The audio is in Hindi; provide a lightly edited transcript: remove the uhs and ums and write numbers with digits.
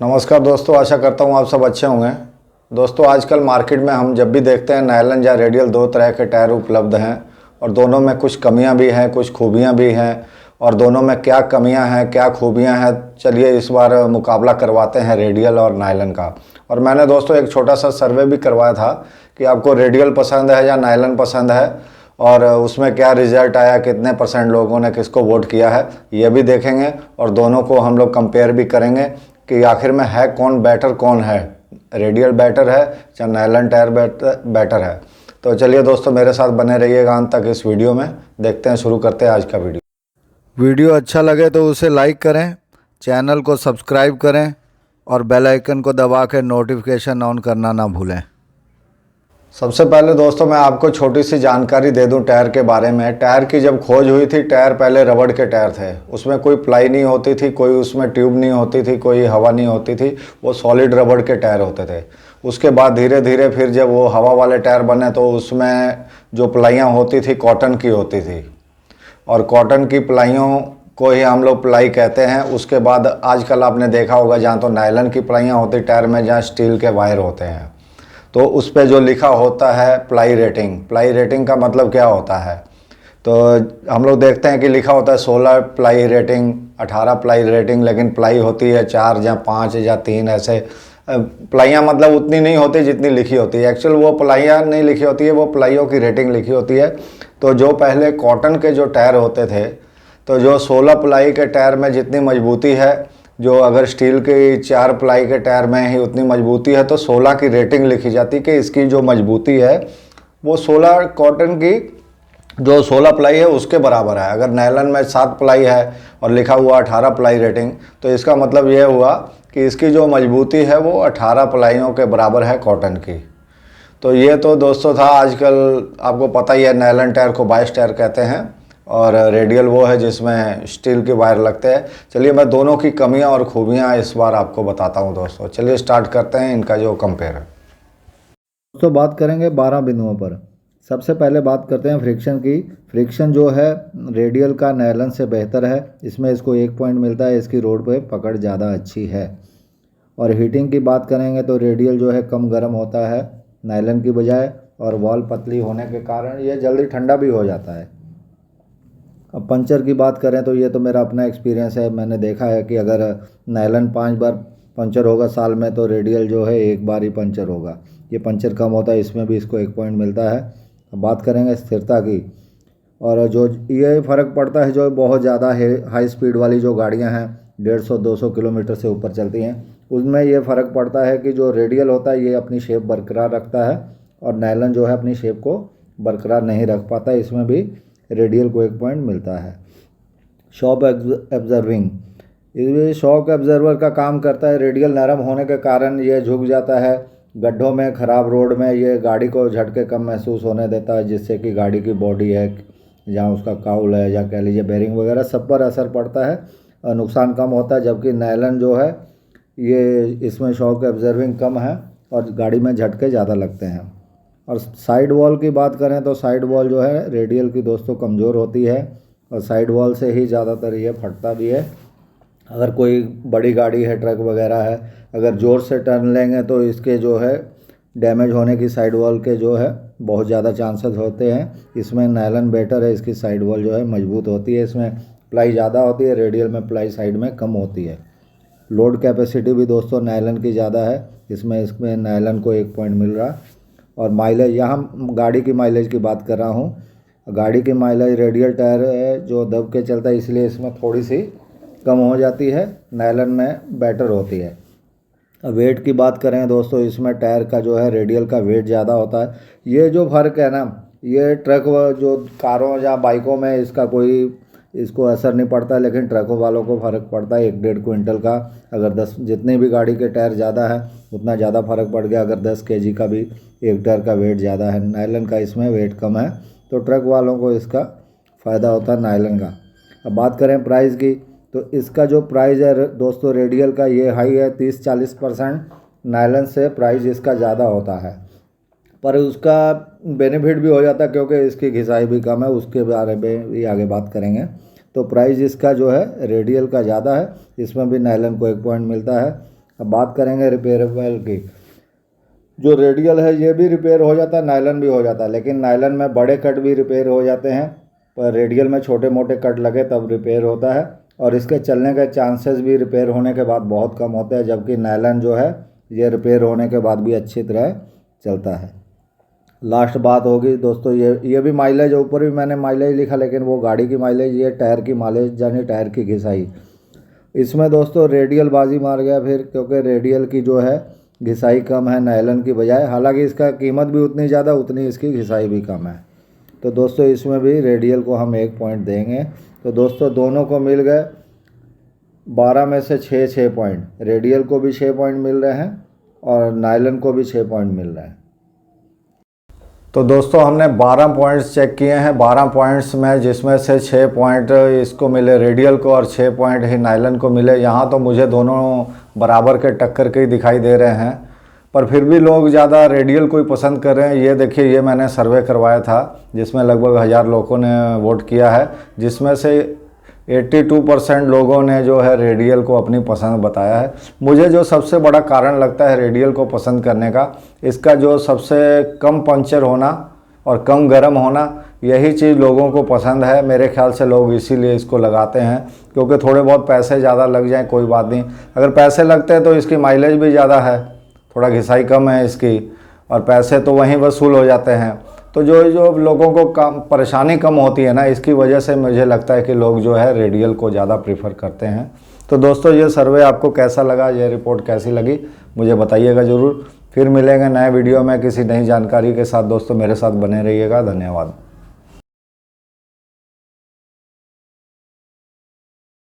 नमस्कार दोस्तों, आशा करता हूँ आप सब अच्छे होंगे। दोस्तों, आजकल मार्केट में हम जब भी देखते हैं नायलन या रेडियल दो तरह के टायर उपलब्ध हैं और दोनों में कुछ कमियां भी हैं, कुछ खूबियां भी हैं। और दोनों में क्या कमियां हैं, क्या खूबियां हैं, चलिए इस बार मुकाबला करवाते हैं रेडियल और नायलन का। और मैंने दोस्तों एक छोटा सा सर्वे भी करवाया था कि आपको रेडियल पसंद है या नायलन पसंद है, और उसमें क्या रिजल्ट आया, कितने % लोगों ने किसको वोट किया है, ये भी देखेंगे। और दोनों को हम लोग कंपेयर भी करेंगे कि आखिर में है कौन बेटर, कौन है, रेडियल बेटर है या नायलन टायर बेटर है। तो चलिए दोस्तों, मेरे साथ बने रहिएगा अंत तक इस वीडियो में। देखते हैं, शुरू करते हैं आज का वीडियो अच्छा लगे तो उसे लाइक करें, चैनल को सब्सक्राइब करें और बेल आइकन को दबा के नोटिफिकेशन ऑन करना ना भूलें। सबसे पहले दोस्तों मैं आपको छोटी सी जानकारी दे दूं टायर के बारे में। टायर की जब खोज हुई थी, टायर पहले रबड़ के टायर थे, उसमें कोई प्लाई नहीं होती थी, कोई उसमें ट्यूब नहीं होती थी, कोई हवा नहीं होती थी, वो सॉलिड रबड़ के टायर होते थे। उसके बाद धीरे धीरे फिर जब वो हवा वाले टायर बने तो उसमें जो प्लाइयाँ होती थी कॉटन की होती थी, और कॉटन की प्लाइयों को ही हम लोग प्लाई कहते हैं। उसके बाद आजकल आपने देखा होगा जहाँ तो नायलन की प्लाइयाँ होती टायर में, जहाँ स्टील के वायर होते हैं, तो उस पर जो लिखा होता है प्लाई रेटिंग। प्लाई रेटिंग का मतलब क्या होता है, तो हम लोग देखते हैं कि लिखा होता है 16 प्लाई रेटिंग, 18 प्लाई रेटिंग, लेकिन प्लाई होती है 4 या 5 या 3, ऐसे प्लाइयाँ मतलब उतनी नहीं होती जितनी लिखी होती है। एक्चुअल वो प्लाइयाँ नहीं लिखी होती है, वो प्लाइयों की रेटिंग लिखी होती है। तो जो पहले कॉटन के जो टायर होते थे, तो जो 16 प्लाई के टायर में जितनी मजबूती है, जो अगर स्टील की 4 प्लाई के टायर में ही उतनी मजबूती है, तो 16 की रेटिंग लिखी जाती कि इसकी जो मजबूती है वो 16 कॉटन की जो 16 प्लाई है उसके बराबर है। अगर नायलन में 7 प्लाई है और लिखा हुआ 18 प्लाई रेटिंग, तो इसका मतलब ये हुआ कि इसकी जो मजबूती है वो 18 प्लाइयों के बराबर है कॉटन की। तो ये तो दोस्तों था। आजकल आपको पता ही है नायलन टायर को बाइस टायर कहते हैं और रेडियल वो है जिसमें स्टील के वायर लगते हैं। चलिए मैं दोनों की कमियां और खूबियां इस बार आपको बताता हूं दोस्तों। चलिए स्टार्ट करते हैं इनका जो कंपेयर है। दोस्तों बात करेंगे 12 बिंदुओं पर। सबसे पहले बात करते हैं फ्रिक्शन की। फ्रिक्शन जो है रेडियल का नायलन से बेहतर है, इसमें इसको 1 पॉइंट मिलता है, इसकी रोड पे पकड़ ज़्यादा अच्छी है। और हीटिंग की बात करेंगे तो रेडियल जो है कम गर्म होता है नायलन की बजाय, और वॉल पतली होने के कारण ये जल्दी ठंडा भी हो जाता है। अब पंचर की बात करें तो ये तो मेरा अपना एक्सपीरियंस है, मैंने देखा है कि अगर नायलन 5 बार पंचर होगा साल में, तो रेडियल जो है 1 बार ही पंचर होगा। ये पंचर कम होता है, इसमें भी इसको 1 पॉइंट मिलता है। अब बात करेंगे स्थिरता की, और जो ये फ़र्क पड़ता है जो बहुत ज़्यादा हाई स्पीड वाली जो गाड़ियाँ हैं 150-200 किलोमीटर से ऊपर चलती हैं, उसमें ये फ़र्क पड़ता है कि जो रेडियल होता है ये अपनी शेप बरकरार रखता है और नायलन जो है अपनी शेप को बरकरार नहीं रख पाता। इसमें भी रेडियल को 1 पॉइंट मिलता है। शॉक एब्जर्विंग, ये शॉक एब्जर्वर का काम करता है। रेडियल नरम होने के कारण ये झुक जाता है, गड्ढों में, ख़राब रोड में ये गाड़ी को झटके कम महसूस होने देता है, जिससे कि गाड़ी की बॉडी है, जहाँ उसका काउल है या कह लीजिए बेरिंग वगैरह, सब पर असर पड़ता है और नुकसान कम होता है। जबकि नायलन जो है ये इसमें शॉक एब्जर्विंग कम है और गाड़ी में झटके ज़्यादा लगते हैं। और साइड वॉल की बात करें तो साइड वॉल जो है रेडियल की दोस्तों कमज़ोर होती है और साइड वॉल से ही ज़्यादातर ये फटता भी है। अगर कोई बड़ी गाड़ी है, ट्रक वगैरह है, अगर ज़ोर से टर्न लेंगे तो इसके जो है डैमेज होने की साइड वॉल के जो है बहुत ज़्यादा चांसेस होते हैं। इसमें नायलन बेटर है, इसकी साइड वॉल जो है मजबूत होती है, इसमें प्लाई ज़्यादा होती है, रेडियल में प्लाई साइड में कम होती है। लोड कैपेसिटी भी दोस्तों नायलन की ज़्यादा है, इसमें नायलन को 1 पॉइंट मिल रहा। और माइलेज, यहाँ गाड़ी की माइलेज की बात कर रहा हूँ। गाड़ी की माइलेज रेडियल टायर है जो दब के चलता है, इसलिए इसमें थोड़ी सी कम हो जाती है, नायलन में बेटर होती है। अब वेट की बात करें दोस्तों, इसमें टायर का जो है रेडियल का वेट ज़्यादा होता है। ये जो फ़र्क है ना, ये ट्रक जो कारों या बाइकों में इसका कोई इसको असर नहीं पड़ता, लेकिन ट्रकों वालों को फ़र्क पड़ता है 1-1.5 क्विंटल का। अगर 10 जितनी भी गाड़ी के टायर ज़्यादा है उतना ज़्यादा फ़र्क पड़ गया। अगर 10 केजी का भी एक टायर का वेट ज़्यादा है, नायलन का इसमें वेट कम है, तो ट्रक वालों को इसका फ़ायदा होता है नायलन का। अब बात करें प्राइस की, तो इसका जो प्राइस है दोस्तों रेडियल का ये हाई है, 30-40% नायलन से प्राइस इसका ज़्यादा होता है। पर उसका बेनिफिट भी हो जाता है क्योंकि इसकी घिसाई भी कम है, उसके बारे में भी आगे बात करेंगे। तो प्राइस इसका जो है रेडियल का ज़्यादा है, इसमें भी नायलन को 1 पॉइंट मिलता है। अब बात करेंगे रिपेयरेबल की। जो रेडियल है ये भी रिपेयर हो जाता है, नायलन भी हो जाता है, लेकिन नायलन में बड़े कट भी रिपेयर हो जाते हैं, पर रेडियल में छोटे मोटे कट लगे तब रिपेयर होता है, और इसके चलने के चांसेस भी रिपेयर होने के बाद बहुत कम होते हैं, जबकि नायलन जो है ये रिपेयर होने के बाद भी अच्छी तरह चलता है। लास्ट बात होगी दोस्तों, ये भी माइलेज, ऊपर भी मैंने माइलेज लिखा, लेकिन वो गाड़ी की माइलेज, ये टायर की माइलेज यानी टायर की घिसाई। इसमें दोस्तों रेडियल बाजी मार गया फिर, क्योंकि रेडियल की जो है घिसाई कम है नायलन की बजाय, हालांकि इसका कीमत भी उतनी ज़्यादा, उतनी इसकी घिसाई भी कम है। तो दोस्तों इसमें भी रेडियल को हम 1 पॉइंट देंगे। तो दोस्तों दोनों को मिल गए 12 में से 6 पॉइंट, रेडियल को भी 6 पॉइंट मिल रहे हैं और नायलन को भी 6 पॉइंट मिल रहे हैं। तो दोस्तों हमने 12 पॉइंट्स चेक किए हैं। 12 पॉइंट्स में जिसमें से 6 पॉइंट इसको मिले रेडियल को और 6 पॉइंट ही नायलन को मिले। यहाँ तो मुझे दोनों बराबर के टक्कर के ही दिखाई दे रहे हैं, पर फिर भी लोग ज़्यादा रेडियल को ही पसंद कर रहे हैं। ये देखिए, ये मैंने सर्वे करवाया था जिसमें लगभग 1000 लोगों ने वोट किया है, जिसमें से 82% लोगों ने जो है रेडियल को अपनी पसंद बताया है। मुझे जो सबसे बड़ा कारण लगता है रेडियल को पसंद करने का, इसका जो सबसे कम पंचर होना और कम गर्म होना, यही चीज़ लोगों को पसंद है। मेरे ख्याल से लोग इसीलिए इसको लगाते हैं, क्योंकि थोड़े बहुत पैसे ज़्यादा लग जाएं कोई बात नहीं, अगर पैसे लगते हैं तो इसकी माइलेज भी ज़्यादा है, थोड़ा घिसाई कम है इसकी, और पैसे तो वहीं वसूल हो जाते हैं। तो जो लोगों को कम परेशानी कम होती है ना, इसकी वजह से मुझे लगता है कि लोग जो है रेडियल को ज़्यादा प्रीफर करते हैं। तो दोस्तों ये सर्वे आपको कैसा लगा, ये रिपोर्ट कैसी लगी, मुझे बताइएगा ज़रूर। फिर मिलेंगे नए वीडियो में किसी नई जानकारी के साथ। दोस्तों मेरे साथ बने रहिएगा। धन्यवाद।